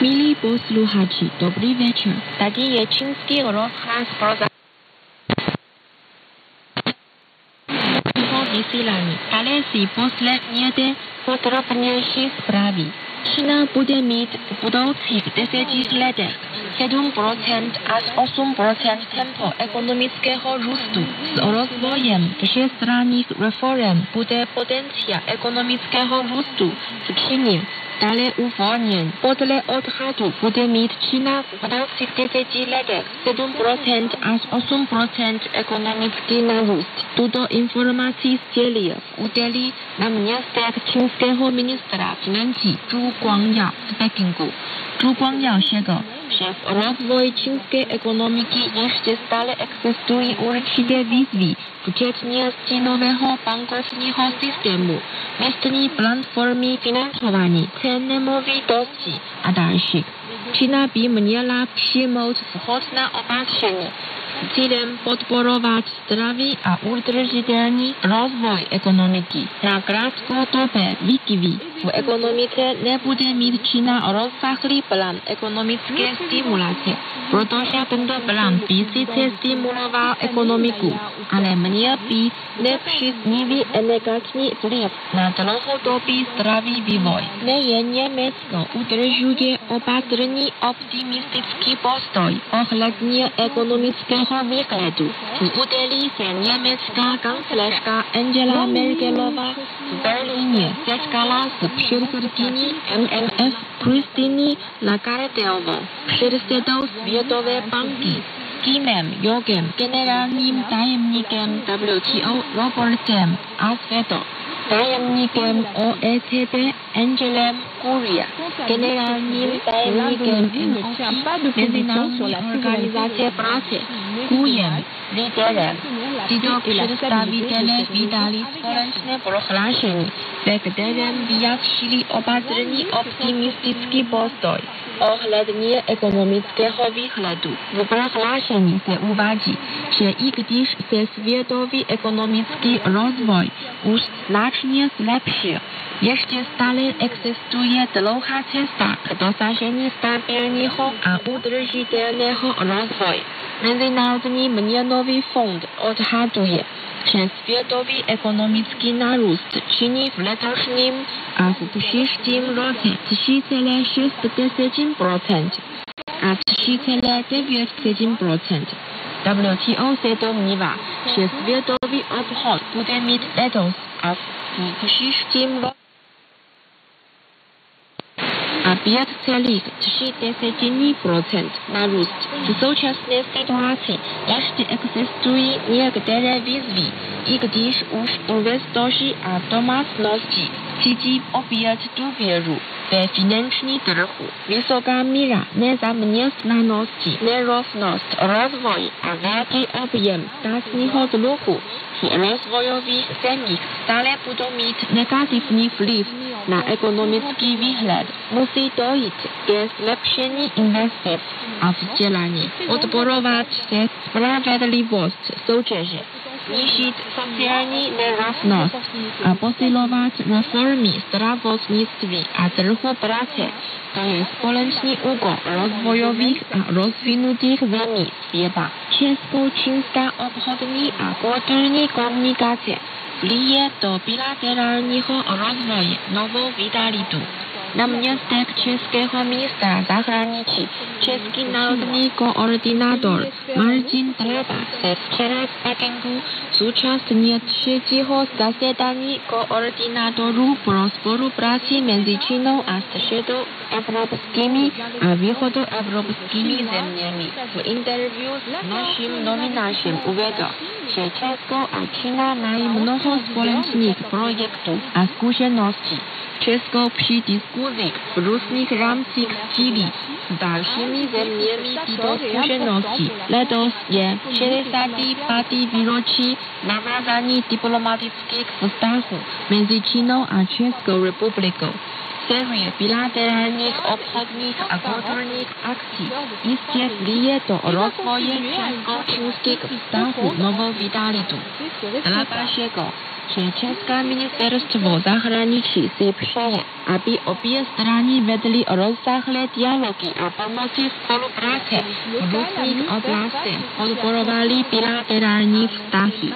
Milí posluchači, dobrý večer. Tady je čínský rozhlas pro vysílání. Ale si poslechněte podrobnější zprávy. Čína bude mít v budoucích 10 letech 7% až 8% tempo ekonomického růstu. S rozvojem všestranných reform bude potenciál ekonomického růstu v Číně dále uvolněn. Podle odhadu bude mít Čína v budoucích 10 letech 7% až 8% ekonomický nárůst. Tuto informaci sdělil v úterý náměstek čínského ministra financí Zhu Guangyao v Pekingu. Zhu Guangyao řekl, že v rozvoji čínské ekonomiky ještě stále existují určité výzvy, včetně stínového bankovního systému, místní platformy financování, cen nemovitostí a dalších. Čína by měla přijmout vhodná opatření s cílem podporovat zdravý a udržitelný rozvoj ekonomiky. Na krátkodobé výkyvy v ekonomice nebude mít Čína rozsáhlý plán ekonomické stimulace, protože tento plán by sice stimuloval ekonomiku, ale měl by nepříznivý negativní vliv na dlouhodobý zdravý vývoj. Nejen Německo udržuje opatrný optimistický postoj ohledně ekonomického výhledu. V úterý se německá kancléřka Angela Merkelová v Berlíně setkala s předsedkyní MMF Christine Lagardeovou, předsedou Světové banky, Kimem Jongem, generálním tajemníkem WTO Robertem Alfredem, tajemníkem OECD Angelem Gurria, generálním tajemníkem MOP Mezinárodní organizace práce Gujem Liderem. Tyto představitelé vydali společné prohlášení, ve kterém vyjádřili opatrný optimistický postoj ohledně ekonomického výhledu. V prohlášení se uvádí, že i když se světový ekonomický rozvoj už značně zlepšil, ještě stále existuje dlouhá cesta k dosažení stabilního a udržitelného rozvoje. Mezinárodní měnový fond odhaduje, že světový ekonomický nárůst činí v letošním a v příštím roce 3,6% a 3,9%. WTO se domnívá, že světový obchod bude mít letos a v příštím roce a 5,3% nárůst. V současné situaci ještě existují některé výzvy, i když už investoři a domácnosti cítí opět důvěru ve finanční trhu. Vysoká míra nezaměstnanosti, nerovnost rozvoje a velký objem státního dluhu v rozvojových zemích stále budou mít negativní vliv na ekonomický výhled. Musí dojít ke zlepšení investic a vzdělání, podporovat se spravedlivost soutěže, snížit sociální nerovnost a posilovat reformy zdravotnictví a trhu práce. To je společný úkol rozvojových a rozvinutých zemí světa. Česko-čínská obchodní a kulturní komunikace vlije do bilaterálního rozvoje novou vitalitu. Náměstek českého ministra zahraničí, český národní koordinátor Martin Treba se včera v Pekingu zúčastnil 3. zasedání koordinátorů pro spolupráci mezi Čínou a středoevropskými a východoevropskými zeměmi. V interview s naším novinářem uvedl, že Česko a Čína mají mnoho společných projektů a zkušeností. Česko při diskuzích v různých rámcích sdílí s dalšími zeměmi tyto zkušenosti. Letos je 65. výročí navázání diplomatických vztahů mezi Čínou a Českou republikou. Série bilaterálních obchodních a kulturních akcí jistě vlije do rozvoje česko-čínských vztahů novou vitalitu. Treba řekl, že České ministerstvo zahraničí si přeje, aby obě Obě strany vedly rozsáhlé dialogy a pomocí spolupráce v různých oblastech podporovali bilaterální vztahy.